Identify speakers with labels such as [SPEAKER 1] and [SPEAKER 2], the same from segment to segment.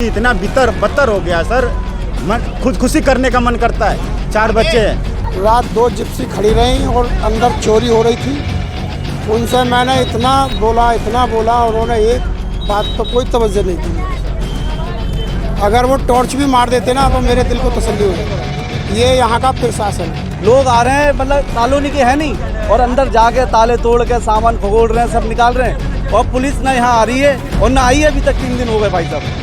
[SPEAKER 1] इतना बदतर हो गया सर, खुदकुशी करने का मन करता है। 4 बच्चे हैं।
[SPEAKER 2] रात 2 जिप्सी खड़ी रही और अंदर चोरी हो रही थी। उनसे मैंने इतना बोला, उन्होंने एक बात तो कोई तवज्जो नहीं की। अगर वो टॉर्च भी मार देते ना तो मेरे दिल को तसल्ली हो जाती। ये यहाँ का प्रशासन है।
[SPEAKER 3] लोग आ रहे हैं, मतलब कॉलोनी के है नहीं, और अंदर जाके ताले तोड़ के सामान खगोल रहे हैं, सब निकाल रहे हैं, और पुलिस ना यहाँ आ रही है और ना आई है। अभी तक 3 दिन हो गए भाई साहब।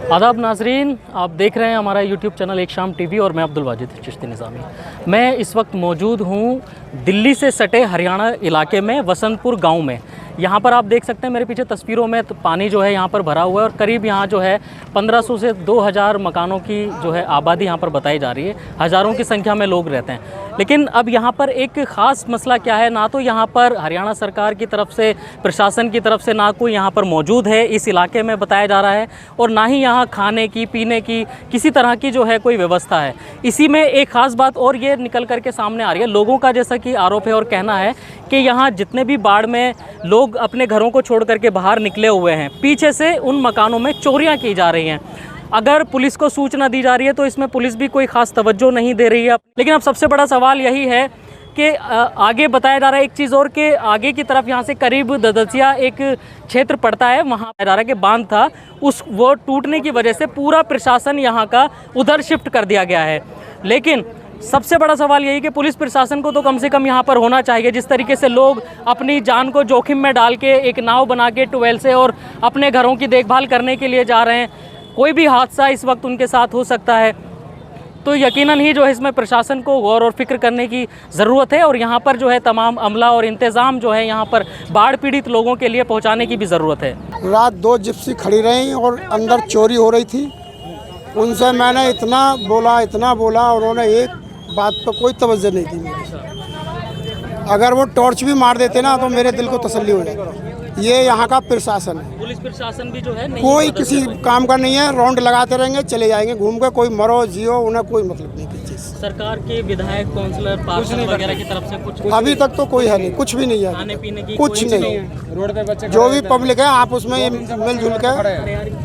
[SPEAKER 4] आदाब नाजरीन, आप देख रहे हैं हमारा यूट्यूब चैनल एक शाम टीवी और मैं अब्दुल वाजिद चिश्ती निज़ामी। मैं इस वक्त मौजूद हूँ दिल्ली से सटे हरियाणा इलाके में वसंतपुर गांव में। यहाँ पर आप देख सकते हैं मेरे पीछे तस्वीरों में तो पानी जो है यहाँ पर भरा हुआ है, और करीब यहाँ जो है 1500 से 2000 मकानों की जो है आबादी यहाँ पर बताई जा रही है। हज़ारों की संख्या में लोग रहते हैं। लेकिन अब यहाँ पर एक ख़ास मसला क्या है, ना तो यहाँ पर हरियाणा सरकार की तरफ से, प्रशासन की तरफ से ना कोई यहाँ पर मौजूद है इस इलाके में बताया जा रहा है, और ना ही यहाँ खाने की पीने की किसी तरह की जो है कोई व्यवस्था है। इसी में एक ख़ास बात और ये निकल करके सामने आ रही है। लोगों का जैसा कि आरोप है और कहना है कि यहाँ जितने भी बाढ़ में लोग अपने घरों को छोड़ करके बाहर निकले हुए हैं, पीछे से उन मकानों में चोरियाँ की जा रही हैं। अगर पुलिस को सूचना दी जा रही है तो इसमें पुलिस भी कोई ख़ास तवज्जो नहीं दे रही है। लेकिन अब सबसे बड़ा सवाल यही है कि आगे बताया जा रहा है एक चीज़ और, कि आगे की तरफ यहाँ से करीब ददसिया एक क्षेत्र पड़ता है, वहाँ बताया जा रहा है कि बांध था, वो टूटने की वजह से पूरा प्रशासन यहाँ का उधर शिफ्ट कर दिया गया है। लेकिन सबसे बड़ा सवाल यही कि पुलिस प्रशासन को तो कम से कम यहाँ पर होना चाहिए। जिस तरीके से लोग अपनी जान को जोखिम में डाल के एक नाव बना के ट्यूबवेल से और अपने घरों की देखभाल करने के लिए जा रहे हैं, कोई भी हादसा इस वक्त उनके साथ हो सकता है। तो यकीनन ही जो है इसमें प्रशासन को गौर और फिक्र करने की ज़रूरत है, और यहाँ पर जो है तमाम अमला और इंतज़ाम जो है यहाँ पर बाढ़ पीड़ित लोगों के लिए पहुँचाने की भी ज़रूरत है।
[SPEAKER 2] रात 2 जिप्सी खड़ी रही और अंदर चोरी हो रही थी। उनसे मैंने इतना बोला, उन्होंने एक बात तो कोई तवज्जो नहीं की मेरी। अगर वो टॉर्च भी मार देते ना तो मेरे दिल को तसल्ली हो जाती। ये यहाँ का प्रशासन है।
[SPEAKER 4] पुलिस प्रशासन भी जो है नहीं,
[SPEAKER 2] कोई किसी काम का नहीं है। राउंड लगाते रहेंगे, चले जाएंगे घूम के, कोई मरो जियो, उन्हें कोई मतलब नहीं की चीज़।
[SPEAKER 4] सरकार के विधायक, काउंसलर, पार्षद वगैरह की तरफ से कुछ
[SPEAKER 2] अभी तक तो कोई है नहीं, कुछ भी नहीं है।
[SPEAKER 4] खाने पीने की
[SPEAKER 2] कुछ नहीं।
[SPEAKER 3] रोड पे बच्चे
[SPEAKER 2] जो भी पब्लिक है आप उसमें मिलजुल के,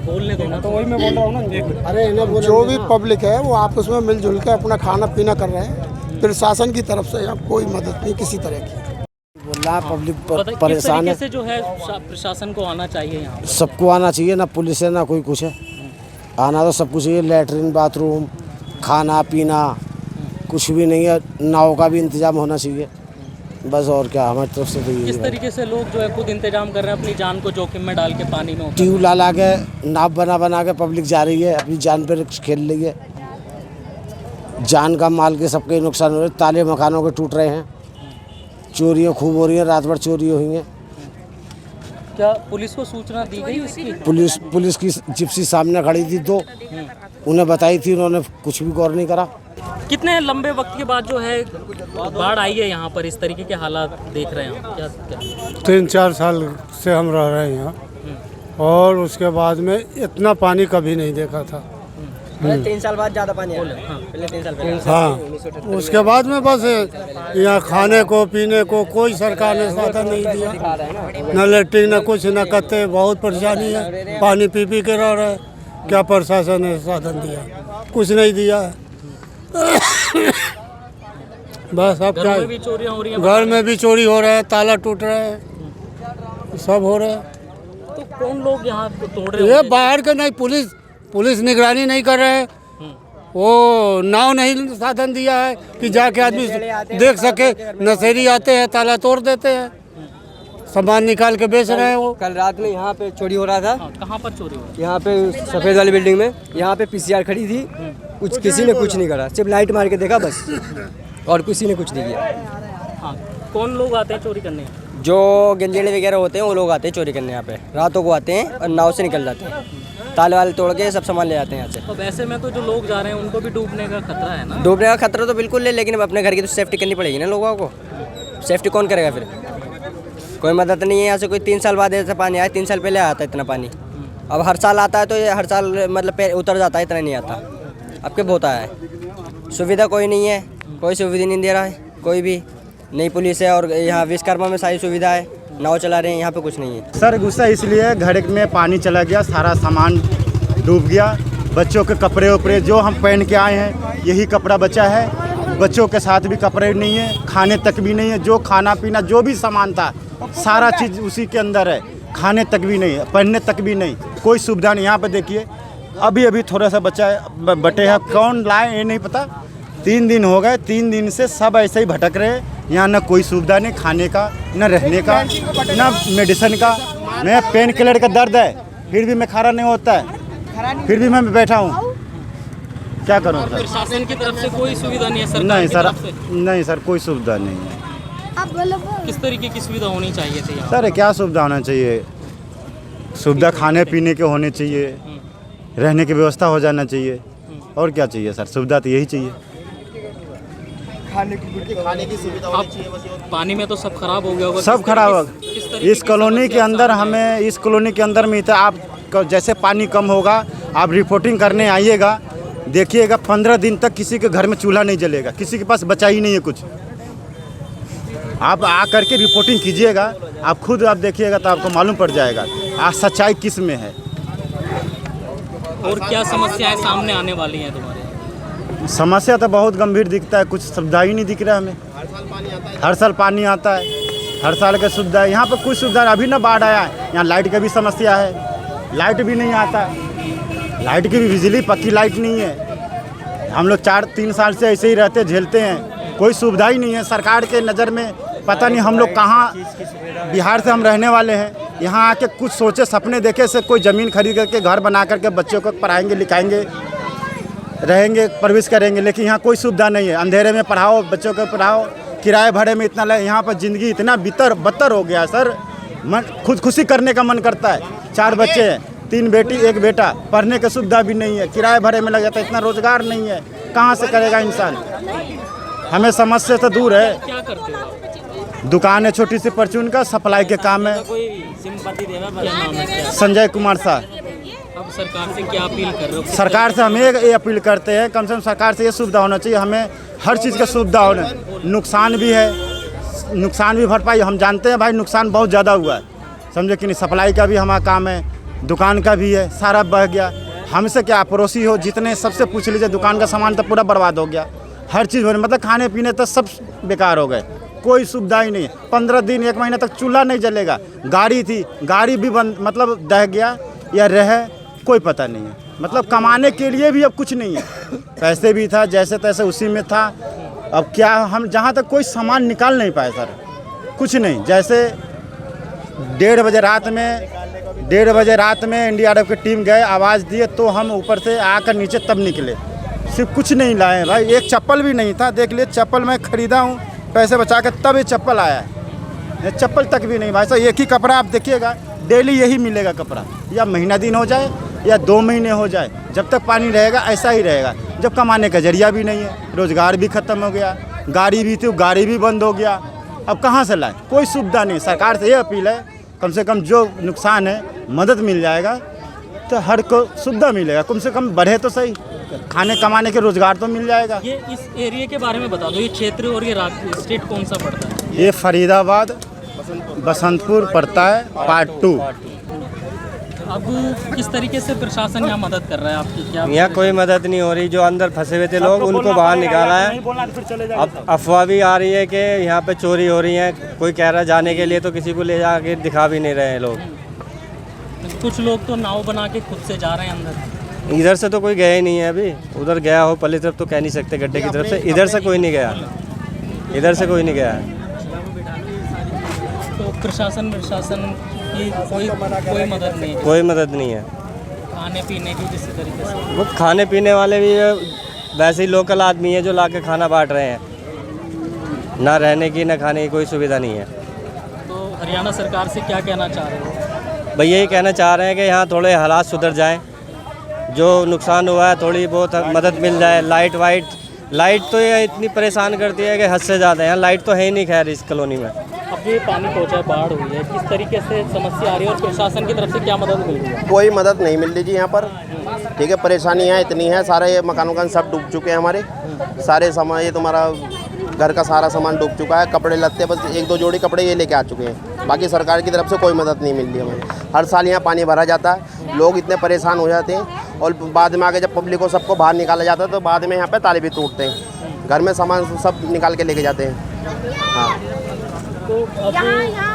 [SPEAKER 4] बोलने दो ना, तो
[SPEAKER 3] वही मैं बोल रहा हूँ ना।
[SPEAKER 2] अरे जो भी पब्लिक है वो आप उसमें मिलजुल के अपना खाना पीना कर रहे हैं। प्रशासन की तरफ से अब कोई मदद नहीं किसी तरह की। बोला पब्लिक परेशान है।
[SPEAKER 4] से जो है प्रशासन को आना चाहिए यहाँ,
[SPEAKER 5] सबको आना चाहिए, ना पुलिस है ना कोई कुछ है। आना तो सब कुछ चाहिए, लेटरिन बाथरूम खाना पीना कुछ भी नहीं है। नाव का भी इंतजाम होना चाहिए बस, और क्या हमारी तरफ से तो ये।
[SPEAKER 4] किस तरीके से लोग जो है खुद इंतजाम कर रहे हैं अपनी जान को जोखिम में डाल के पानी में?
[SPEAKER 5] ट्यूब ला के नाव बना के पब्लिक जा रही है, अपनी जान पर खेल रही है। जान का माल के सबके नुकसान हो रहे, ताले मकानों के टूट रहे हैं, चोरियाँ खूब हो रही हैं, रात भर चोरी हुई हैं।
[SPEAKER 4] क्या पुलिस को सूचना दी गई इसकी?
[SPEAKER 5] पुलिस की जिप्सी सामने खड़ी थी, तो उन्हें बताई थी, उन्होंने कुछ भी गौर नहीं करा।
[SPEAKER 4] कितने लंबे वक्त के बाद जो है बाढ़ आई है यहाँ पर, इस तरीके के हालात देख रहे हैं क्या?
[SPEAKER 6] 3-4 साल से हम रह रहे हैं यहाँ, और उसके बाद में इतना पानी कभी नहीं देखा था।
[SPEAKER 7] 3 साल बाद ज़्यादा पानी आया। पहले 3 साल पहले।
[SPEAKER 6] हाँ, उसके बाद में बस यहाँ खाने को पीने को कोई सरकार ने साधन नहीं दिया, न लेट्रिन न कुछ न कत्ते। बहुत परेशानी है, पानी पी के रह रहे। क्या प्रशासन ने साधन दिया? कुछ नहीं दिया है। बस अब क्या,
[SPEAKER 4] घर में भी चोरियाँ हो रही हैं,
[SPEAKER 6] घर में भी चोरी हो रहा है, ताला टूट रहे हैं, सब हो रहा है।
[SPEAKER 4] तो कौन लोग यहाँ तोड़ रहे
[SPEAKER 6] ये
[SPEAKER 4] होंगे?
[SPEAKER 6] बाहर के नहीं, पुलिस निगरानी नहीं कर रहे। वो नाव नहीं साधन दिया है कि जाके आदमी देख सके। नशेरी आते हैं, ताला तोड़ देते हैं, सामान निकाल के बेच रहे हैं। वो
[SPEAKER 7] कल रात में यहाँ पे चोरी हो रहा था।
[SPEAKER 4] कहाँ पर चोरी हो रही है?
[SPEAKER 7] यहाँ पे सफ़ेद वाली बिल्डिंग में, यहाँ पे पीसीआर खड़ी थी। कुछ किसी ने कुछ नहीं करा, सिर्फ लाइट मार के देखा बस, और किसी ने कुछ नहीं किया।
[SPEAKER 4] हाँ, कौन लोग आते हैं चोरी करने?
[SPEAKER 7] जो गंजेड़े वगैरह होते हैं वो लोग आते हैं चोरी करने यहाँ पे। रातों को आते हैं और नाव से निकल जाते हैं, ताले वाले तोड़ के सब सामान ले जाते हैं यहाँ से।
[SPEAKER 4] तो वैसे में तो जो लोग जा रहे हैं उनको भी डूबने का खतरा है ना?
[SPEAKER 7] डूबने का खतरा तो बिल्कुल है, लेकिन अब अपने घर की तो सेफ्टी करनी पड़ेगी ना लोगों को। सेफ्टी कौन करेगा फिर? कोई मदद नहीं है यहाँ से। कोई 3 साल बाद ऐसा पानी आया, 3 साल पहले आया था इतना पानी। अब हर साल आता है तो ये हर साल मतलब उतर जाता है, इतना नहीं आता। अब क्या बहुत आया है। सुविधा कोई नहीं है, कोई सुविधा नहीं दे रहा है कोई भी। नई पुलिस है और यहाँ विश्वकर्मा में सारी सुविधा है, नाव चला रहे हैं, यहाँ पे कुछ नहीं है।
[SPEAKER 1] सर गुस्सा इसलिए घर में पानी चला गया, सारा सामान डूब गया, बच्चों के कपड़े उपड़े जो हम पहन के आए हैं यही कपड़ा बचा है, बच्चों के साथ भी कपड़े नहीं है, खाने तक भी नहीं है, जो खाना पीना जो भी सामान था सारा चीज़ उसी के अंदर है, खाने तक भी नहीं है, पहनने तक भी नहीं, कोई सुविधा नहीं। यहाँ पे देखिए अभी अभी थोड़ा सा बचा है, बटे हैं, कौन लाए ये नहीं पता। 3 दिन हो गए, 3 दिन से सब ऐसे ही भटक रहे हैं। यहाँ ना कोई सुविधा नहीं खाने का, ना रहने का, ना मेडिसिन का। मैं पेन किलर का दर्द है फिर भी मैं खड़ा नहीं होता है, फिर भी मैं बैठा हूँ, क्या करूँ सर?
[SPEAKER 4] प्रशासन की तरफ से कोई सुविधा नहीं है सरकार
[SPEAKER 1] नहीं
[SPEAKER 4] की
[SPEAKER 1] सर,
[SPEAKER 4] तरफ से?
[SPEAKER 1] नहीं सर, कोई सुविधा नहीं है।
[SPEAKER 4] किस तरीके की सुविधा होनी चाहिए थी यहाँ?
[SPEAKER 1] सर क्या सुविधा होना चाहिए? सुविधा खाने पीने के होने चाहिए, रहने की व्यवस्था हो जाना चाहिए, और क्या चाहिए सर? सुविधा तो यही चाहिए।
[SPEAKER 8] खाने की सुविधा होनी चाहिए बस।
[SPEAKER 4] पानी में तो सब खराब हो गया होगा।
[SPEAKER 1] सब खराब हो
[SPEAKER 4] किस तरीके
[SPEAKER 1] इस
[SPEAKER 4] की
[SPEAKER 1] कॉलोनी के
[SPEAKER 4] समस्या
[SPEAKER 1] अंदर
[SPEAKER 4] सामने
[SPEAKER 1] हमें, इस कॉलोनी के अंदर में था, आप जैसे पानी कम होगा आप रिपोर्टिंग करने आइएगा, देखिएगा 15 दिन तक किसी के घर में चूल्हा नहीं जलेगा, किसी के पास बचा ही नहीं है कुछ। आप आ करके रिपोर्टिंग कीजिएगा, आप खुद आप देखिएगा तो आपको मालूम पड़ जाएगा आज सच्चाई किस में है।
[SPEAKER 4] और क्या समस्याएं सामने आने वाली हैं तुम्हारे?
[SPEAKER 1] समस्या तो बहुत गंभीर दिखता है, कुछ सुविधा ही नहीं दिख रहा है हमें। हर साल पानी आता है, हर साल का सुविधा है, यहाँ पर कुछ सुविधा अभी ना बाढ़ आया है, यहाँ लाइट का भी समस्या है, लाइट भी नहीं आता, लाइट की भी बिजली पक्की लाइट नहीं है। हम लोग 4-3 साल से ऐसे ही रहते झेलते हैं, कोई सुविधा ही नहीं है सरकार के नज़र में। पता नहीं हम लोग कहाँ, बिहार से हम रहने वाले हैं, यहाँ आके कुछ सोचे सपने देखे से कोई ज़मीन खरीद करके घर बना करके बच्चों को पढ़ाएंगे लिखाएंगे, रहेंगे परवरिश करेंगे, लेकिन यहाँ कोई सुविधा नहीं है। अंधेरे में पढ़ाओ, बच्चों को पढ़ाओ, किराए भाड़े में इतना लगे, यहाँ पर ज़िंदगी इतना बदतर हो गया सर, मन खुदकुशी करने का मन करता है। 4 बच्चे हैं, 3 बेटी 1 बेटा, पढ़ने की सुविधा भी नहीं है, किराए भाड़े में लग जाता है, इतना रोज़गार नहीं है, कहाँ से करेगा इंसान? हमें समस्या से दूर है।
[SPEAKER 4] क्या करते हो?
[SPEAKER 1] दुकान है छोटी सी परचून का, सप्लाई के काम है।
[SPEAKER 4] कोई सिंपैथी देना? क्या नाम है क्या?
[SPEAKER 1] संजय कुमार साहब।
[SPEAKER 4] अब सरकार से क्या अपील कर रहे हो?
[SPEAKER 1] सरकार से हम ये अपील करते हैं, कम से कम सरकार से ये सुविधा होना चाहिए, हमें हर चीज़ का सुविधा होना। नुकसान भी है, नुकसान भी भरपाई हम जानते हैं भाई, नुकसान बहुत ज़्यादा हुआ है, समझे कि नहीं? सप्लाई का भी हमारा काम है, दुकान का भी है, सारा बह गया। हमसे क्या, पड़ोसी हो जितने सबसे पूछ लीजिए, दुकान का सामान तो पूरा बर्बाद हो गया, हर चीज़ मतलब खाने पीने तो सब बेकार हो गए, कोई सुविधा ही नहीं है। 15 दिन 1 महीना तक चूल्हा नहीं जलेगा, गाड़ी थी, गाड़ी भी बंद, मतलब दह गया या रहे कोई पता नहीं है। मतलब कमाने के लिए भी अब कुछ नहीं है, पैसे भी था जैसे तैसे उसी में था। अब क्या हम जहाँ तक कोई सामान निकाल नहीं पाए सर, कुछ नहीं। जैसे 1:30 बजे रात में एनडीआरएफ की टीम गए, आवाज़ दिए तो हम ऊपर से आकर नीचे तब निकले, सिर्फ कुछ नहीं लाए भाई, एक चप्पल भी नहीं था। देख लिए चप्पल मैं ख़रीदा हूँ पैसे बचा कर, तब ये चप्पल आया है, ये चप्पल तक भी नहीं भाई साहब। एक ही कपड़ा आप देखिएगा, डेली यही मिलेगा कपड़ा, या महीना दिन हो जाए या 2 महीने हो जाए, जब तक पानी रहेगा ऐसा ही रहेगा। जब कमाने का जरिया भी नहीं है, रोज़गार भी ख़त्म हो गया, गाड़ी भी थी गाड़ी भी बंद हो गया, अब कहाँ से लाए? कोई सुविधा नहीं। सरकार से ये अपील है, कम से कम जो नुकसान है मदद मिल जाएगा तो हर को सुविधा मिलेगा, कम से कम बढ़े तो सही, खाने कमाने के रोज़गार तो मिल जाएगा।
[SPEAKER 4] ये इस एरिया के बारे में बता दो, ये क्षेत्र और ये स्टेट कौन सा पड़ता है?
[SPEAKER 1] ये फरीदाबाद बसंतपुर पड़ता है, पार्ट 2।
[SPEAKER 4] अब किस तरीके से प्रशासन यहाँ मदद कर रहा है आपकी? क्या
[SPEAKER 9] यहाँ कोई मदद नहीं हो रही, जो अंदर फंसे हुए थे लोग उनको बाहर निकाला है। अब अफवाह भी आ रही है कि यहाँ पे चोरी हो रही है, कोई कह रहा है जाने के लिए, तो किसी को ले जाके दिखा भी नहीं रहे हैं लोग।
[SPEAKER 4] कुछ लोग तो नाव बना के खुद से जा रहे हैं अंदर।
[SPEAKER 9] इधर से तो कोई गया ही नहीं है अभी, उधर गया हो पल्ली तरफ तो कह नहीं सकते, गड्ढे की तरफ से इधर से कोई नहीं गया, इधर से कोई नहीं गया है।
[SPEAKER 4] तो प्रशासन की कोई मदद नहीं है?
[SPEAKER 9] कोई मदद नहीं है।
[SPEAKER 4] खाने पीने की किसी तरीके से?
[SPEAKER 9] वो खाने पीने वाले भी वैसे ही लोकल आदमी है जो ला के खाना बांट रहे हैं, ना रहने की ना खाने की कोई सुविधा नहीं है।
[SPEAKER 4] तो हरियाणा सरकार से क्या कहना चाह रहे हो?
[SPEAKER 9] भाई यही कहना चाह रहे हैं कि यहाँ थोड़े हालात सुधर जाएं, जो नुकसान हुआ है थोड़ी बहुत मदद मिल जाए। लाइट तो ये इतनी परेशान करती है कि हद से ज़्यादा। यहाँ लाइट तो है ही नहीं खैर इस कॉलोनी में।
[SPEAKER 4] अब ये पानी पहुँचा है, बाढ़ हुई है, किस तरीके से समस्या आ रही है और प्रशासन की तरफ से क्या मदद मिल रही है?
[SPEAKER 8] कोई मदद नहीं मिल रही जी यहाँ पर, ठीक है। परेशानियाँ इतनी हैं, सारे ये मकान सब डूब चुके हैं हमारे, सारे सामान, ये तुम्हारा घर का सारा सामान डूब चुका है। कपड़े लत्ते बस 1-2 जोड़ी कपड़े ये लेके आ चुके हैं। बाकी सरकार की तरफ से कोई मदद नहीं मिल रही हमें। हर साल यहाँ पानी भरा जाता है, लोग इतने परेशान हो जाते हैं और बाद में आके जब पब्लिक को सबको बाहर निकाला जाता है तो बाद में यहाँ पे ताले भी टूटते हैं, घर में सामान सब निकाल के लेके जाते हैं। हाँ,
[SPEAKER 4] तो अब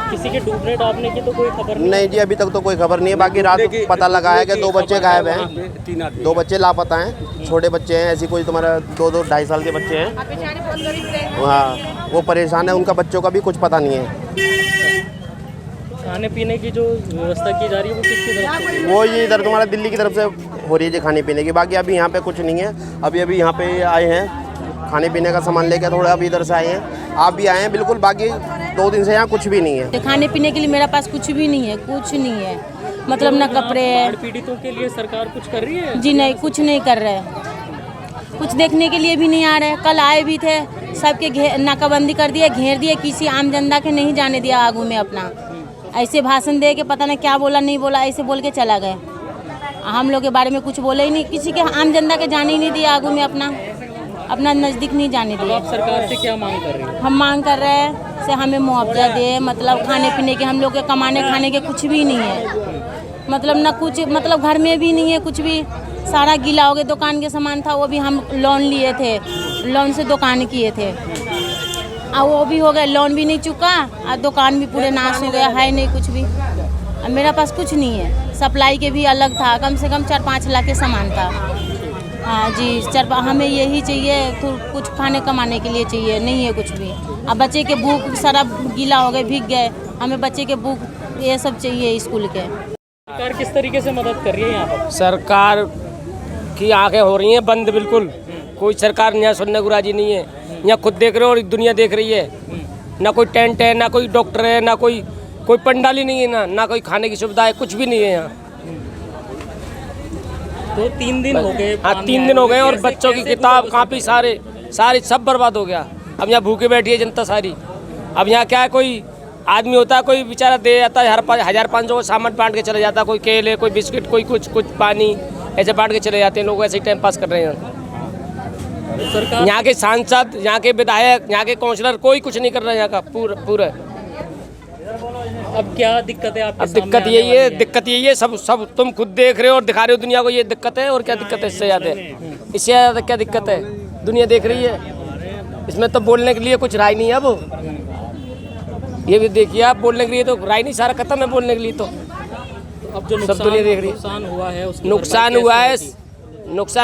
[SPEAKER 4] किसी के डूबने डाबने की तो कोई खबर
[SPEAKER 8] नहीं जी, अभी तक तो कोई खबर नहीं है। बाकी रात पता लगा है कि 2 बच्चे गायब हैं, 2 बच्चे लापता हैं, छोटे बच्चे हैं, ऐसी कोई तुम्हारा 2-2 ढाई साल के बच्चे हैं। हाँ, वो परेशान है, उनका बच्चों का भी कुछ पता नहीं है।
[SPEAKER 4] खाने पीने की जो व्यवस्था की जा रही है वो किसकी तरफ से?
[SPEAKER 8] वो ये इधर तुम्हारा दिल्ली की तरफ से हो रही है जी खाने पीने की। बाकी अभी यहाँ पे कुछ नहीं है, अभी यहाँ पे आए हैं खाने पीने का सामान लेकर, थोड़ा अभी इधर से आए हैं, आप भी आए हैं बिल्कुल। बाकी 2 दिन से यहाँ कुछ भी नहीं है।
[SPEAKER 10] खाने पीने के लिए मेरे पास कुछ भी नहीं है, कुछ नहीं है, मतलब ना कपड़े है।
[SPEAKER 4] पीड़ितों के लिए सरकार कुछ कर रही है?
[SPEAKER 10] जी नहीं, कुछ नहीं कर रहे, कुछ देखने के लिए भी नहीं आ रहे। कल आए भी थे, सबके नाकाबंदी कर दिया, घेर दिए, किसी आम जनता के नहीं जाने दिया आगू में अपना। ऐसे भाषण दे के पता नहीं क्या बोला नहीं बोला, ऐसे बोल के चला गए। हम लोग के बारे में कुछ बोले ही नहीं, किसी के आम जनता के जाने ही नहीं दिया आगू में, अपना नज़दीक नहीं जाने दिया।
[SPEAKER 4] आप सरकार से क्या मांग कर रहे हैं?
[SPEAKER 10] हम मांग कर रहे हैं से हमें मुआवजा दे, मतलब खाने पीने के, हम लोग के कमाने खाने के कुछ भी नहीं है, मतलब ना कुछ, मतलब घर में भी नहीं है कुछ भी, सारा गीला हो गया। दुकान के सामान था वो भी हम लोन लिए थे, लोन से दुकान किए थे, और वो भी हो गया, लोन भी नहीं चुका और दुकान भी पूरे नाश हो गया, है नहीं कुछ भी। अब मेरा पास कुछ नहीं है, सप्लाई के भी अलग था, कम से कम 4-5 लाख के सामान था। हाँ जी, हमें यही चाहिए, तो कुछ खाने कमाने के लिए चाहिए, नहीं है कुछ भी। अब बच्चे के बुक सारा गीला हो गए, भीग गए, हमें बच्चे के बुक ये सब चाहिए स्कूल के।
[SPEAKER 4] सरकार किस तरीके से मदद कर रही है यहाँ पर?
[SPEAKER 11] सरकार की आंखें हो रही हैं बंद, बिल्कुल कोई सरकार यहाँ सुनने को राजी नहीं है। यहाँ खुद देख रहे हो और दुनिया देख रही है, ना कोई टेंट है, ना कोई डॉक्टर है, ना कोई पंडाल ही नहीं है, ना कोई खाने की सुविधा है, कुछ भी नहीं है यहाँ।
[SPEAKER 4] तो 3 दिन हो गए?
[SPEAKER 11] हाँ, 3 दिन हो गए और बच्चों की किताब कापी सारे सब बर्बाद हो गया। अब यहाँ भूखे बैठी है जनता सारी। अब यहाँ क्या है, कोई आदमी होता है, कोई बेचारा दे जाता है, 1500 को सामान बांट के चले जाता है, कोई केले, कोई बिस्किट, कोई कुछ पानी, ऐसे बांट के चले जाते हैं। लोग ऐसे ही टाइम पास कर रहे हैं।
[SPEAKER 4] सरकार,
[SPEAKER 11] यहाँ के सांसद, यहाँ के विधायक, यहाँ के काउंसलर कोई कुछ नहीं कर रहे हैं यहाँ का पूरा।
[SPEAKER 4] अब क्या दिक्कत है आपके?
[SPEAKER 11] अब दिक्कत यही है, सब तुम खुद देख रहे हो और दिखा रहे हो दुनिया को, ये दिक्कत है। और क्या दिक्कत है इससे ज़्यादा? इससे ज़्यादा क्या दिक्कत है? दुनिया देख रही है, इसमें तो बोलने के लिए कुछ राय नहीं है। अब ये भी देखिए आप, बोलने के लिए तो राय नहीं, सारा खत्म है बोलने के लिए। तो
[SPEAKER 4] अब जो
[SPEAKER 11] सब दुनिया देख रही है, नुकसान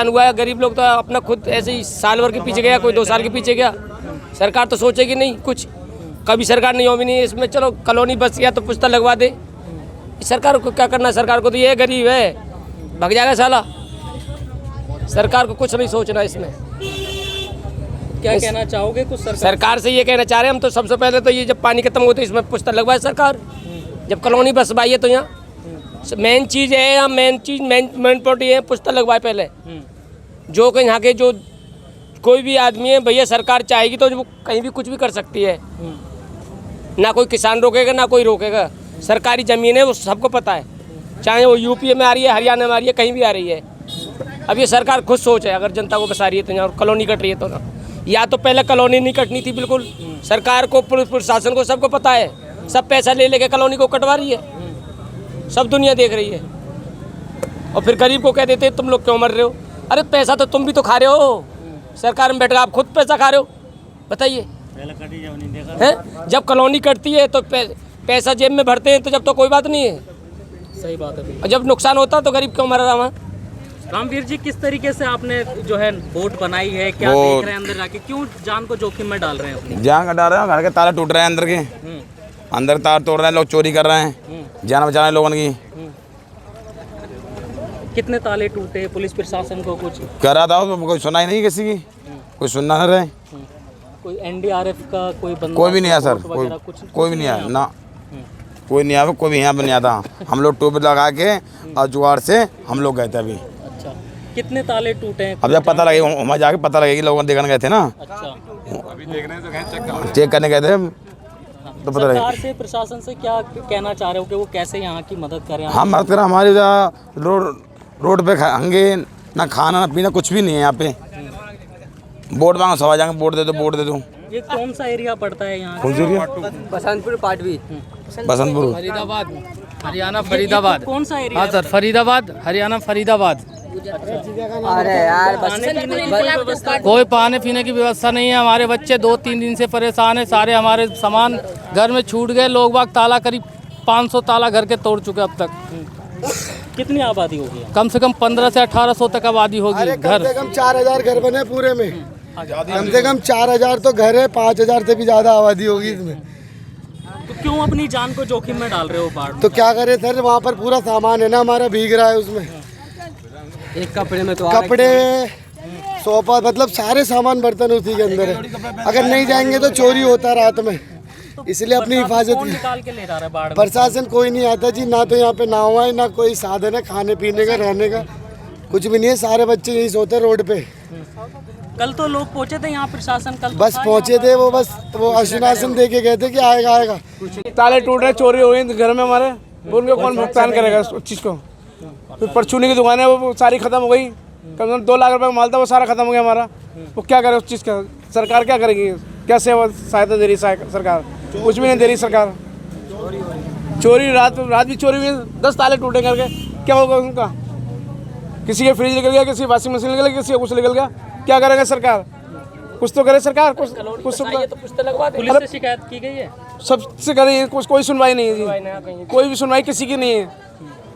[SPEAKER 11] हुआ है। गरीब लोग तो अपना खुद ऐसे ही साल भर के पीछे गया, कोई 2 साल के पीछे गया। सरकार तो सोचेगी नहीं कुछ, कभी सरकार नहीं हो भी नहीं है इसमें। चलो कॉलोनी बस गया तो पुस्तक लगवा दे, सरकार को क्या करना है? सरकार को तो ये गरीब है, भाग जाएगा साला। सरकार को कुछ नहीं सोचना इसमें।
[SPEAKER 4] क्या कहना चाहोगे कुछ
[SPEAKER 11] सरकार से? ये कहना चाह रहे हैं हम तो, सबसे पहले तो ये जब पानी खत्म होता है इसमें पुस्तक लगवाए सरकार। जब कॉलोनी बस बाई है तो यहाँ मेन चीज़ है, यहाँ मेन पॉइंट ये है, पुस्तक लगवाए पहले। जो कि यहाँ के जो कोई भी आदमी है भैया, सरकार चाहेगी तो वो कहीं भी कुछ भी कर सकती है, ना कोई किसान रोकेगा ना कोई रोकेगा। सरकारी ज़मीन है, वो सबको पता है, चाहे वो यूपी में आ रही है, हरियाणा में आ रही है, कहीं भी आ रही है। अब ये सरकार खुद सोच है, अगर जनता को बसा रही है तो यहाँ कॉलोनी कट रही है तो ना, या तो पहले कॉलोनी नहीं कटनी थी बिल्कुल। सरकार को, पुलिस प्रशासन को सबको पता है, सब पैसा ले लेके कॉलोनी को कटवा रही है, सब दुनिया देख रही है। और फिर गरीब को कह देते तुम लोग क्यों मर रहे हो? अरे पैसा तो तुम भी तो खा रहे हो, सरकार में बैठकर आप खुद पैसा खा रहे हो, बताइए हैं? जब कॉलोनी कटती है तो पैसा जेब में भरते हैं, तो जब तो कोई बात नहीं है।
[SPEAKER 4] सही बात है।
[SPEAKER 11] और जब नुकसान होता है तो गरीब क्यों मर रहा है?
[SPEAKER 4] रामवीर जी, किस तरीके से आपने जो है बोट बनाई है, क्या देख रहे हैं अंदर जाके, क्यों जान को जोखिम में डाल रहे हैं अपनी?
[SPEAKER 12] जान का डाल रहे हैं, घर के ताला टूट रहे हैं, अंदर तार तोड़ रहे हैं, लोग चोरी कर रहे हैं, जान बचाने लोगों की।
[SPEAKER 4] कितने ताले टूटे? पुलिस प्रशासन को कुछ
[SPEAKER 12] कर रहा था, कोई सुना ही नहीं किसी की, कोई सुनना न रहे।
[SPEAKER 4] कोई NDRF का कोई बंदा?
[SPEAKER 12] कोई भी नहीं आया सर, कोई भी नहीं आया ना, कोई नहीं आया, कोई भी यहाँ पर नहीं आता। हम लोग टोपी लगा के और जुगाड़ से हम लोग गए थे अभी।
[SPEAKER 4] अच्छा, कितने ताले टूटे हैं?
[SPEAKER 12] अब जब पता लगेगा, वहाँ जाके पता लगेगी, लोगों देखने गए थे ना।
[SPEAKER 4] अच्छा,
[SPEAKER 12] चेक करने गए थे तो पता लगेगा।
[SPEAKER 4] सरकार से, प्रशासन से क्या कहना चाह रहे हो कि वो कैसे यहाँ की मदद करें?
[SPEAKER 12] हम मदद करें, हमारे रोड पे हंगे ना, खाना ना पीना कुछ भी नहीं है यहाँ पे। वोट मांगो, सब आ जाएंगे, वोट दे दो, वोट दे दो।
[SPEAKER 4] ये कौन सा एरिया पड़ता है यहाँ?
[SPEAKER 12] कौन सा एरिया?
[SPEAKER 7] बसंतपुर पाटवी,
[SPEAKER 12] बसंतपुर,
[SPEAKER 11] फरीदाबाद, हरियाणा फरीदाबाद।
[SPEAKER 4] कौन सा एरिया?
[SPEAKER 11] हाँ सर, फरीदाबाद, हरियाणा फरीदाबाद।
[SPEAKER 7] अरे यार
[SPEAKER 11] कोई पानी पीने की व्यवस्था नहीं है। हमारे बच्चे 2-3 दिन से परेशान है। सारे हमारे सामान घर में छूट गए। लोग बाग ताला करीब 500 ताला घर के तोड़ चुके अब तक।
[SPEAKER 4] कितनी आबादी होगी?
[SPEAKER 11] कम से कम 1500 से 1800 तक आबादी होगी।
[SPEAKER 2] कम
[SPEAKER 11] घर
[SPEAKER 2] से कम 4000 घर बने पूरे में। कम से कम 4000 तो घर है, 5000 से भी ज्यादा आबादी होगी इसमें।
[SPEAKER 4] तो क्यों अपनी जान को जोखिम में डाल रहे हो बाढ़ में?
[SPEAKER 2] तो क्या करे सर, वहाँ पर पूरा सामान है ना हमारा, भीग रहा है उसमें।
[SPEAKER 7] एक कपड़े में तो
[SPEAKER 2] कपड़े, सोफा, मतलब सारे सामान बर्तन उसी के अंदर है। अगर नहीं जाएंगे तो चोरी होता है रात में, इसलिए अपनी हिफाजत
[SPEAKER 4] कौन निकाल के ले जा रहा है बाढ़ में?
[SPEAKER 2] प्रशासन कोई नहीं आता जी, ना तो यहाँ पे नाव है, ना कोई साधन है खाने पीने का, रहने का कुछ भी नहीं है। सारे बच्चे यही सोते रोड पे।
[SPEAKER 4] कल तो लोग पहुंचे थे यहाँ, प्रशासन कल
[SPEAKER 2] बस पहुँचे थे, वो आश्वासन दे के गए थे कि आएगा आएगा।
[SPEAKER 11] ताले टूट रहे, चोरी हो गई घर में हमारे। उनको कौन भुगतान करेगा उस चीज़ को? फिर परचूनी की दुकान है वो सारी खत्म हो गई। कम से कम 2 लाख रुपए का माल था, वो सारा खत्म हो गया हमारा। वो क्या करे उस चीज़ का? सरकार क्या करेगी? क्या सेवा सहायता दे रही सरकार? कुछ भी नहीं दे रही सरकार। चोरी रात भी चोरी हुई, 10 ताले टूटे करके, क्या होगा उनका? किसी के फ्रिज निकल गया, किसी वाशिंग मशीन निकल गया, किसी का कुछ निकल गया। क्या करेगा सरकार? कुछ तो करे सरकार, कुछ
[SPEAKER 4] पुलिस से शिकायत की गई है?
[SPEAKER 11] सबसे करे, कोई सुनवाई नहीं है जी। कोई भी सुनवाई किसी की नहीं है।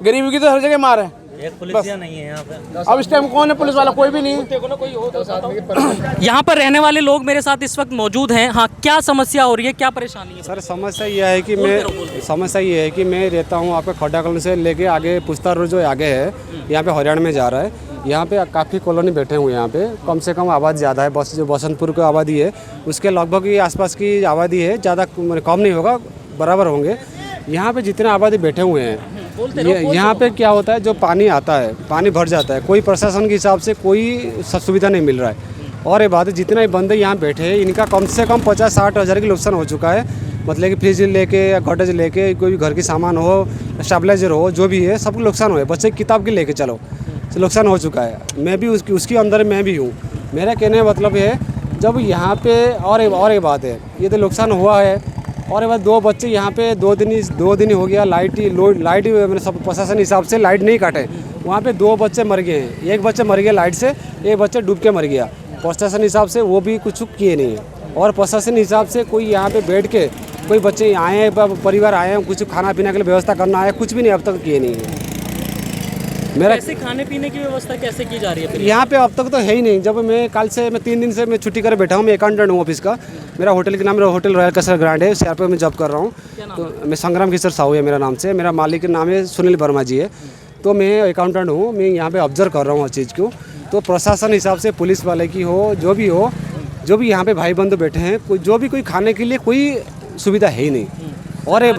[SPEAKER 11] गरीबी की तो हर जगह मार है।
[SPEAKER 4] एक पुलिस नहीं है यहाँ पे।
[SPEAKER 11] अब इस टाइम कौन है पुलिस वाला? कोई भी नहीं है।
[SPEAKER 4] यहाँ पर रहने वाले लोग मेरे साथ इस वक्त मौजूद हैं। हाँ, क्या समस्या हो रही है, क्या परेशानी है?
[SPEAKER 13] सर समस्या ये है कि मैं रहता हूँ आपका खड्डा कॉलोनी से लेके आगे पुस्ता रोड जो आगे है, यहाँ पे हरियाणा में जा रहा है। यहाँ पे काफ़ी कॉलोनी बैठे हुए हैं। यहाँ पे कम से कम आबादी ज़्यादा है। जो बसंतपुर की आबादी है उसके लगभग ही आसपास की आबादी है, ज़्यादा कम नहीं होगा, बराबर होंगे। यहाँ पे जितने आबादी बैठे हुए हैं, यहाँ पे क्या होता है, जो पानी आता है, पानी भर जाता है, कोई प्रशासन के हिसाब से कोई सुविधा नहीं मिल रहा है। और ये बात है, जितने भी बंदे यहाँ बैठे हैं इनका कम से कम 50-60 हज़ार की नुकसान हो चुका है। मतलब कि फ्रिज लेके या गॉडरेज लेके, कोई भी घर की सामान हो, स्टेबलाइजर हो, जो भी है सब नुकसान हुआ है। बच्चे की किताब की लेके चलो, नुकसान हो चुका है। मैं भी उसके अंदर मैं भी हूँ। मेरा कहने का मतलब है, जब यहाँ पे और एक बात है, ये तो नुकसान हुआ है। और एक बात, 2 बच्चे यहाँ पे 2 दिन हो गया, लाइट मैंने सब प्रशासन हिसाब से लाइट नहीं काटे। वहाँ पे 2 बच्चे मर गए हैं। एक बच्चे मर गया लाइट से, एक बच्चा डूब के मर गया। प्रशासन हिसाब से वो भी कुछ किए नहीं है। और प्रशासन हिसाब से कोई यहाँ पे बैठ के, कोई बच्चे आए हैं, परिवार आए हैं, कुछ खाना पीने के लिए व्यवस्था करना है, कुछ भी नहीं अब तक किए नहीं है। मेरा
[SPEAKER 4] कैसे खाने पीने की व्यवस्था कैसे की जा रही है?
[SPEAKER 13] यहाँ पे अब तक तो है ही नहीं। जब मैं कल से 3 दिन से मैं छुट्टी कर बैठा हूँ। मैं अकाउंटेंट हूँ ऑफिस का। मेरा होटल के नाम होटल रॉयल कसर ग्रांड है, शहर पर मैं जॉब कर रहा हूँ। तो मैं संग्राम किशोर साहू है मेरा नाम से। मेरा मालिक का नाम है सुनील वर्मा जी है। तो मैं अकाउंटेंट हूँ। मैं यहाँ पे ऑब्जर्व कर रहा हूँ हर चीज़ को। तो प्रशासन हिसाब से पुलिस वाले की हो, जो भी यहाँ पे भाई बंधु बैठे हैं, कोई खाने के लिए कोई सुविधा है ही नहीं। और ये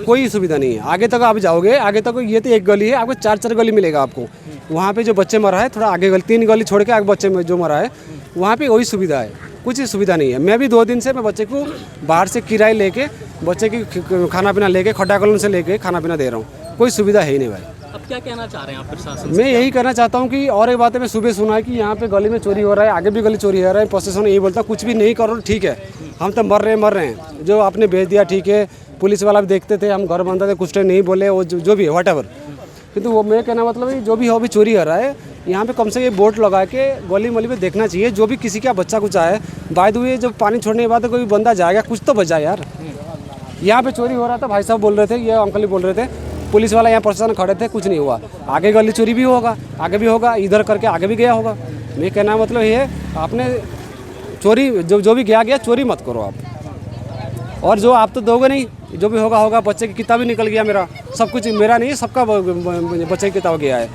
[SPEAKER 13] कोई सुविधा नहीं है। आगे तक आप जाओगे, आगे तक ये तो एक गली है, आपको 4 गली मिलेगा आपको। वहाँ पे जो बच्चे मरा है, थोड़ा आगे गली 3 गली छोड़ के आगे बच्चे में जो मरा है, वहाँ पे वही सुविधा है, कुछ सुविधा नहीं है। मैं भी 2 दिन से मैं बच्चे को बाहर से किराए लेके, बच्चे की खाना पीना लेके, खड्डा कॉलोनी से लेके खाना पीना दे रहा हूँ। कोई सुविधा है ही नहीं भाई।
[SPEAKER 4] अब क्या कहना चाह रहे हैं आप प्रशासन?
[SPEAKER 13] मैं यही कहना चाहता हूँ कि, और एक बात है, मैं सुबह सुना है कि यहाँ पे गली में चोरी हो रहा है, आगे भी गली चोरी हो रहा है। प्रशासन यही बोलता कुछ भी नहीं करो, ठीक है, हम तो मर रहे हैं, जो आपने भेज दिया ठीक है। पुलिस वाला भी देखते थे, हम घर बंद थे, कुछ नहीं बोले, वो जो भी है वट एवर। किंतु वो मैं कहना मतलब है, जो भी हो अभी चोरी हो रहा है, यहाँ पे कम से कम बोर्ड लगा के गली मली में देखना चाहिए। जो भी किसी का बच्चा कुछ आए, बाय द वे जब पानी छोड़ने के बाद कोई बंदा जाएगा, कुछ तो बचा यार। यहाँ पे चोरी हो रहा था, भाई साहब बोल रहे थे, ये अंकल ही बोल रहे थे, पुलिस वाला यहाँ प्रशासन खड़े थे, कुछ नहीं हुआ। आगे गली चोरी भी होगा, आगे भी होगा, इधर करके आगे भी गया होगा। मैं कहना मतलब ये, आपने चोरी जो भी गया चोरी मत करो आप। और जो आप तो दोगे नहीं, जो भी होगा। बच्चे की किताब भी निकल गया, मेरा सब कुछ मेरा नहीं, सबका बच्चे की किताब गया है।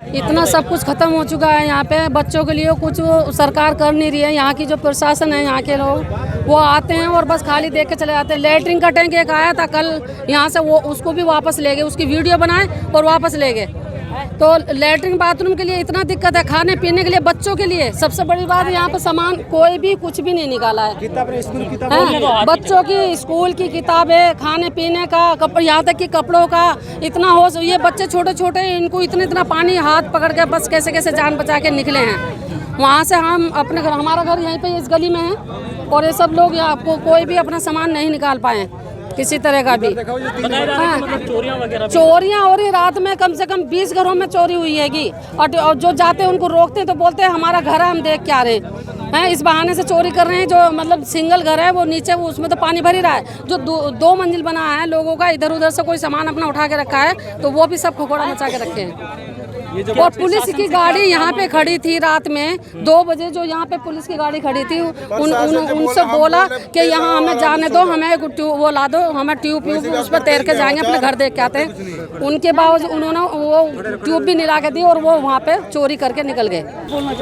[SPEAKER 14] इतना सब कुछ खत्म हो चुका है यहाँ पे। बच्चों के लिए कुछ सरकार कर नहीं रही है। यहाँ की जो प्रशासन है, यहाँ के लोग वो आते हैं और बस खाली देख के चले जाते हैं। लेटरिन का टैंक एक आया था कल यहाँ से, वो उसको भी वापस ले गए, उसकी वीडियो बनाए और वापस ले गए। तो लेटरिन बाथरूम के लिए इतना दिक्कत है, खाने पीने के लिए, बच्चों के लिए सबसे बड़ी बात, यहाँ पे सामान कोई भी कुछ भी नहीं निकाला है। बच्चों की स्कूल की किताबें, खाने पीने का, कपड़े, यहाँ तक कि कपड़ों का इतना हो। ये बच्चे छोटे छोटे, इनको इतना पानी हाथ पकड़ के बस कैसे कैसे जान बचा के निकले हैं। वहाँ से हम अपने घर, हमारा घर यहीं पे इस गली में है, और ये सब लोग यहाँ आपको कोई भी अपना सामान नहीं निकाल पाए किसी तरह का भी। चोरियाँ हो रही रात में, कम से कम 20 घरों में चोरी हुई हैगी, और जो जाते हैं उनको रोकते हैं तो बोलते हैं हमारा घर है, हम देख के आ रहे हैं। इस बहाने से चोरी कर रहे हैं। जो मतलब सिंगल घर है वो नीचे, वो उसमें तो पानी भर ही रहा है। जो दो मंजिल बना है, लोगों का इधर उधर से कोई सामान अपना उठा के रखा है तो वो भी सब खकोड़ा मचा के रखे हैं। और पुलिस की गाड़ी यहाँ पे खड़ी थी रात में 2 बजे, जो यहाँ पे पुलिस की गाड़ी खड़ी थी, उनसे बोला कि यहाँ हमें जाने दो, हमें वो ला दो, हमें ट्यूब उस पर तैर के जाएंगे, अपने घर देख के आते हैं। उनके बावजूद उन्होंने वो ट्यूब भी नहीं ला के दी और वो वहाँ पे चोरी करके निकल गए।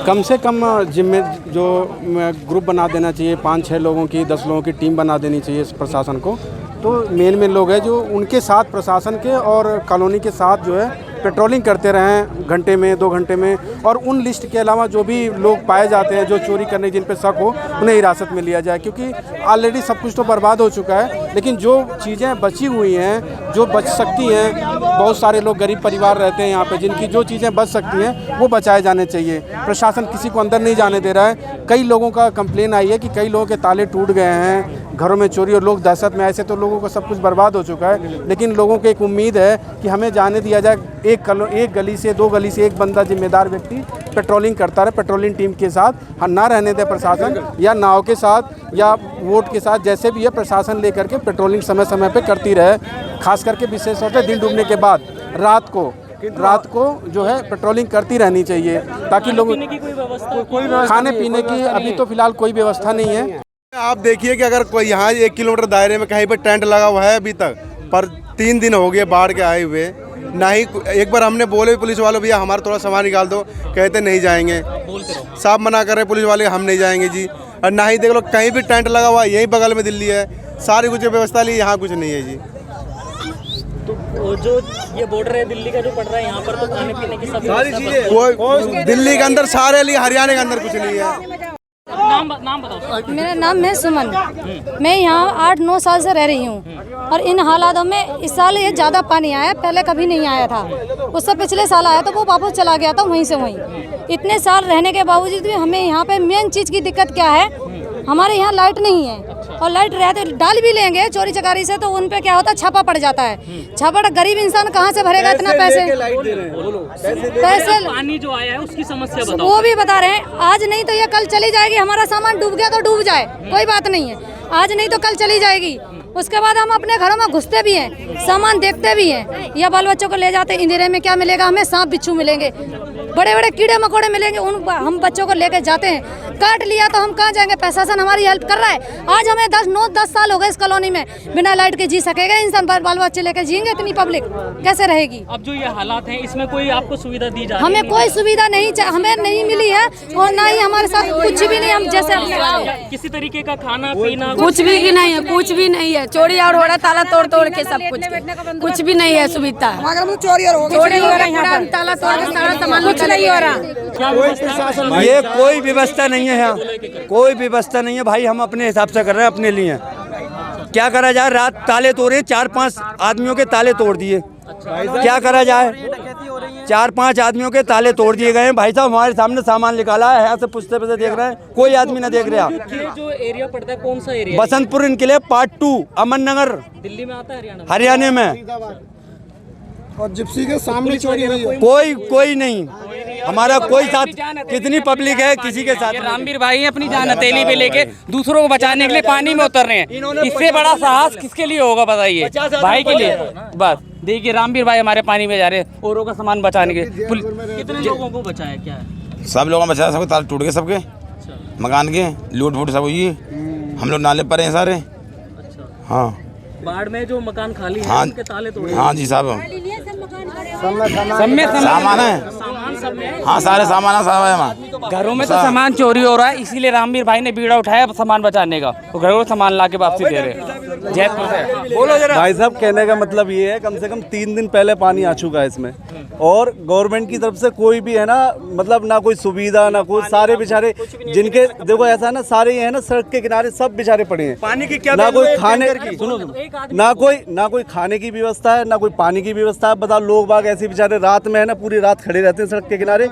[SPEAKER 13] कम से कम जिम्मे जो ग्रुप बना देना चाहिए, 5-6 लोगों की, 10 लोगों की टीम बना देनी चाहिए प्रशासन को। तो मेन लोग हैं जो उनके साथ प्रशासन के और कॉलोनी के साथ जो है पेट्रोलिंग करते रहें घंटे में, 2 घंटे में, और उन लिस्ट के अलावा जो भी लोग पाए जाते हैं जो चोरी करने जिन पे शक हो उन्हें हिरासत में लिया जाए, क्योंकि ऑलरेडी सब कुछ तो बर्बाद हो चुका है। लेकिन जो चीज़ें बची हुई हैं, जो बच सकती हैं, बहुत सारे लोग गरीब परिवार रहते हैं यहाँ पे, जिनकी जो चीज़ें बच सकती हैं वो बचाए जाने चाहिए। प्रशासन किसी को अंदर नहीं जाने दे रहा है। कई लोगों का कंप्लेन आई है कि कई लोगों के ताले टूट गए हैं, घरों में चोरी, और लोग दहशत में, ऐसे तो लोगों का सब कुछ बर्बाद हो चुका है। लेकिन लोगों को एक उम्मीद है कि हमें जाने दिया जाए। एक गली से, 2 गली से एक बंदा जिम्मेदार व्यक्ति पेट्रोलिंग करता रहे, पेट्रोलिंग टीम के साथ, ना रहने दे प्रशासन, या नाव के साथ या वोट के साथ, जैसे भी है प्रशासन लेकर के पेट्रोलिंग समय समय पे करती रहे। खास करके विशेष तौर पर दिन डूबने के बाद रात को जो है पेट्रोलिंग करती रहनी चाहिए, ताकि लोग खाने पीने की अभी तो फिलहाल कोई व्यवस्था नहीं है।
[SPEAKER 15] आप देखिए कि अगर कोई यहाँ 1 किलोमीटर दायरे में कहीं पर टेंट लगा हुआ है अभी तक, पर 3 दिन हो गए बाढ़ के आए हुए, ना ही एक बार हमने बोले पुलिस वालों भैया हमारा थोड़ा सामान निकाल दो, कहते नहीं जाएंगे, साफ मना कर रहे पुलिस वाले, हम नहीं जाएंगे जी। और ना ही देख लो कहीं भी टेंट लगा हुआ है, यही बगल में दिल्ली है, सारी कुछ व्यवस्था ली, यहाँ कुछ नहीं है जी।
[SPEAKER 4] तो जो ये बॉर्डर है दिल्ली का जो पड़ रहा है, यहाँ पर तो खाने पीने की
[SPEAKER 15] सारी चीजें, कोई दिल्ली के अंदर सारे लिए, हरियाणा के अंदर कुछ नहीं है।
[SPEAKER 4] नाम बताओ।
[SPEAKER 14] मेरा नाम है सुमन। मैं यहाँ 8-9 साल से रह रही हूँ, और इन हालातों में इस साल ये ज़्यादा पानी आया, पहले कभी नहीं आया था। उससे पिछले साल आया तो वो वापस चला गया था वहीं से वहीं। इतने साल रहने के बावजूद भी हमें यहाँ पे मेन चीज़ की दिक्कत क्या है, हमारे यहाँ लाइट नहीं है, और लाइट रहते डाल भी लेंगे चोरी चकारी से तो उन पे क्या होता है, छापा पड़ जाता है। छापा, गरीब इंसान कहाँ से भरेगा इतना पैसे?
[SPEAKER 4] पानी जो आया है उसकी समस्या बताओ।
[SPEAKER 14] वो भी बता रहे हैं, आज नहीं तो ये कल चली जाएगी। हमारा सामान डूब गया तो डूब जाए, कोई बात नहीं है, आज नहीं तो कल चली जाएगी। उसके बाद हम अपने घरों में घुसते भी हैं, सामान देखते भी हैं, या बाल बच्चों को ले जाते। इंदिरे में क्या मिलेगा हमें? सांप बिच्छू मिलेंगे, बड़े बड़े कीड़े मकोड़े मिलेंगे, उन हम बच्चों को लेके जाते हैं। काट लिया तो हम कहाँ जाएंगे? प्रशासन हमारी हेल्प कर रहा है। आज हमें 10 साल हो गए इस कॉलोनी में, बिना लाइट के जी सकेगा इंसान? बाल बच्चे लेके जिएंगे? इतनी पब्लिक कैसे रहेगी?
[SPEAKER 4] अब जो ये हालात हैं इसमें कोई आपको सुविधा दी जा रही है?
[SPEAKER 14] हमें कोई सुविधा नहीं, हमें नहीं मिली है, और ना ही हमारे साथ कुछ भी नहीं। हम जैसे
[SPEAKER 4] किसी तरीके का खाना पीना
[SPEAKER 14] कुछ भी नहीं है, कुछ भी नहीं है। चोरी और हो रहा है, ताला तोड़ के सब कुछ भी नहीं है सुविधा। चोरी हो रहा है, ताला तोड़ के सारा सामान, कुछ नहीं हो रहा।
[SPEAKER 16] ये कोई व्यवस्था नहीं है यहाँ, कोई व्यवस्था नहीं है भाई। हम अपने हिसाब से कर रहे हैं, अपने लिए। क्या करा जाए? रात ताले तोड़े, 4-5 आदमियों के ताले तोड़ दिए। क्या करा जाए? 4-5 आदमियों के ताले तोड़ दिए गए हैं भाई साहब। हमारे सामने सामान निकाला है, यहाँ से पूछते देख रहे हैं, कोई आदमी ना देख रहा।
[SPEAKER 4] जो एरिया पड़ता है कौन सा एरिया?
[SPEAKER 16] बसंतपुर इनके पार्ट 2, अमन नगर,
[SPEAKER 4] दिल्ली में आता है,
[SPEAKER 16] हरियाणा में।
[SPEAKER 2] और जिप्सी के सामने चोरी हुई है।
[SPEAKER 16] कोई नहीं, हमारा कोई साथ, कितनी पब्लिक है, किसी के साथ।
[SPEAKER 11] रामवीर भाई अपनी जान हथेली पे लेके दूसरों को बचाने के लिए पानी में उतर रहे हैं। इससे बड़ा साहस किसके लिए होगा बताइए? भाई के लिए। बस देखिए रामवीर भाई हमारे पानी में जा रहे हैं औरों का सामान बचाने के।
[SPEAKER 4] कितने लोगों को बचाया? क्या है?
[SPEAKER 12] सब लोगों को बचाया, सबके ताले टूट गए, सबके मकान के लूट फूट सब हुई। हम लोग नाले पर हैं सारे। हाँ,
[SPEAKER 4] बाढ़ में जो मकान खाली है उनके ताले तोड़े?
[SPEAKER 12] हाँ जी साहब,
[SPEAKER 11] सामान है,
[SPEAKER 12] हाँ सारे सामान है।
[SPEAKER 11] घरों में तो सामान चोरी हो रहा है, इसीलिए रामवीर भाई ने बीड़ा उठाया सामान बचाने का, तो घरों में सामान ला के वापसी दे रहे। जयपुर से
[SPEAKER 3] बोलो जरा भाई साहब। कहने का मतलब ये है, कम से कम 3 दिन पहले पानी आ चुका है इसमें, और गवर्नमेंट की तरफ से कोई भी है ना, मतलब ना कोई सुविधा ना कोई। सारे बेचारे जिनके देखो ऐसा है ना, सारे ये है ना सड़क के किनारे सब बेचारे पड़े हैं।
[SPEAKER 16] पानी की क्या
[SPEAKER 3] ना कोई खाने, सुनो ना कोई खाने की व्यवस्था है, ना कोई पानी की व्यवस्था है। बताओ, लोग बाग ऐसे बेचारे रात में है ना, पूरी रात खड़े रहते हैं सड़क के किनारे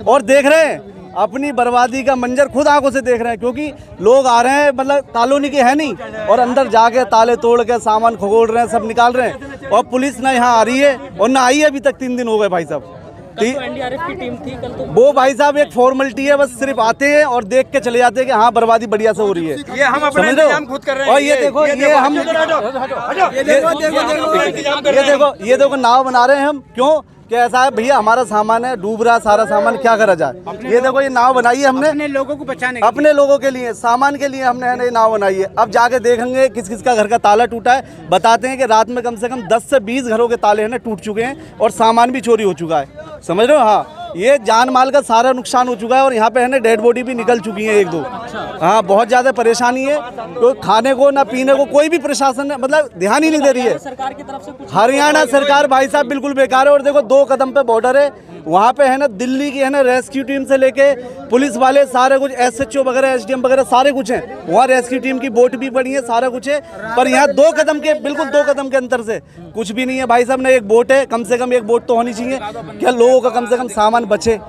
[SPEAKER 3] और देख रहे हैं अपनी बर्बादी का मंजर खुद आंखों से देख रहे हैं, क्योंकि लोग आ रहे हैं मतलब कॉलोनी के है नहीं और अंदर जाके ताले तोड़ के सामान खगोल रहे हैं, सब निकाल रहे हैं और पुलिस ना यहाँ आ रही है और ना आई है अभी तक। 3 दिन हो गए भाई साहब।
[SPEAKER 4] एनडीआरएफ की टीम थी कल तो
[SPEAKER 3] वो भाई साहब एक फॉर्मेलिटी है, बस सिर्फ आते हैं और देख के चले जाते हैं कि हाँ बर्बादी बढ़िया से हो रही है।
[SPEAKER 16] ये हम अपने इंतजाम खुद कर रहे हैं।
[SPEAKER 3] और ये देखो ये देखो नाव बना रहे हैं हम, क्यों कि ऐसा है भैया हमारा सामान है डूब रहा, सारा सामान क्या करा जाए। ये देखो ये नाव बनाई है हमने
[SPEAKER 16] अपने लोगों को बचाने,
[SPEAKER 3] अपने लोगों के लिए, सामान के लिए हमने ये नाव बनाई है। अब जाके देखेंगे किस किस का घर का ताला टूटा है। बताते हैं कि रात में कम से कम 10 से 20 घरों के ताले हैं ना टूट चुके हैं और सामान भी चोरी हो चुका है, समझ रहे हो। हाँ, ये जान माल का सारा नुकसान हो चुका है और यहाँ पे है ना डेड बॉडी भी निकल चुकी है 1-2। हाँ, बहुत ज़्यादा परेशानी है, तो खाने को ना पीने को कोई भी प्रशासन ने मतलब ध्यान ही नहीं दे रही है।
[SPEAKER 4] सरकार की तरफ से कुछ
[SPEAKER 3] हरियाणा सरकार भाई साहब बिल्कुल बेकार है। और देखो 2 कदम पे बॉर्डर है, वहाँ पे है ना दिल्ली की है ना रेस्क्यू टीम से लेके पुलिस वाले सारे कुछ, SHO वगैरह SDM वगैरह सारे कुछ हैं। वहाँ रेस्क्यू टीम की बोट भी पड़ी है, सारा कुछ है, पर यहाँ 2 कदम के बिल्कुल 2 कदम के अंतर से कुछ भी नहीं है भाई साहब। ना एक बोट है, कम से कम एक बोट तो होनी चाहिए, क्या लोगों का कम से कम सामान बचे।